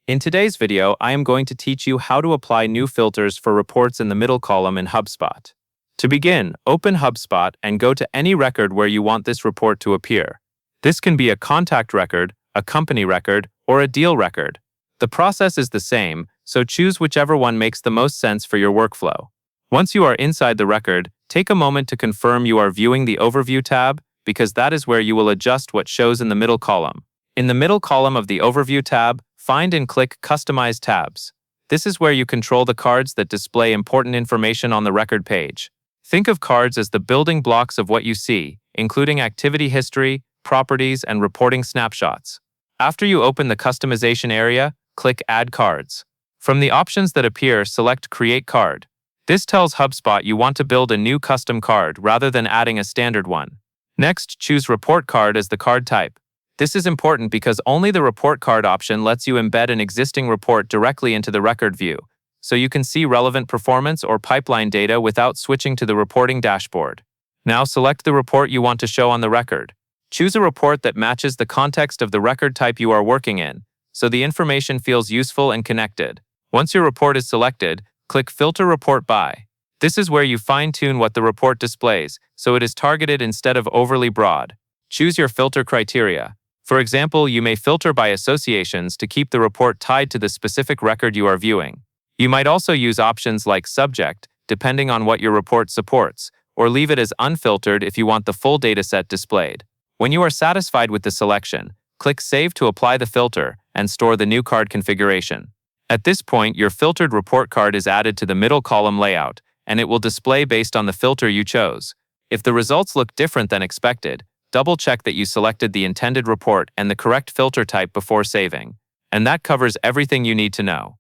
In today's video, I am going to teach you how to apply new filters for reports in the middle column in Hubspot. To begin, open Hubspot and go to any record where you want this report to appear. This can be a contact record, a company record, or a deal record. The process is the same, so choose whichever one makes the most sense for your workflow. Once you are inside the record, take a moment to confirm you are viewing the Overview tab, because that is where you will adjust what shows in the middle column. In the middle column of the Overview tab, find and click Customize tabs. This is where you control the cards that display important information on the record page. Think of cards as the building blocks of what you see, including activity history, properties, and reporting snapshots. After you open the customization area, click Add Cards. From the options that appear, select Create Card. This tells HubSpot you want to build a new custom card rather than adding a standard one. Next, choose Report Card as the card type. This is important because only the report card option lets you embed an existing report directly into the record view, so you can see relevant performance or pipeline data without switching to the reporting dashboard. Now select the report you want to show on the record. Choose a report that matches the context of the record type you are working in, so the information feels useful and connected. Once your report is selected, click Filter Report By. This is where you fine-tune what the report displays, so it is targeted instead of overly broad. Choose your filter criteria. For example, you may filter by associations to keep the report tied to the specific record you are viewing. You might also use options like Subject, depending on what your report supports, or leave it as unfiltered if you want the full dataset displayed. When you are satisfied with the selection, click Save to apply the filter and store the new card configuration. At this point, your filtered report card is added to the middle column layout, and it will display based on the filter you chose. If the results look different than expected, double-check that you selected the intended report and the correct filter type before saving. And that covers everything you need to know.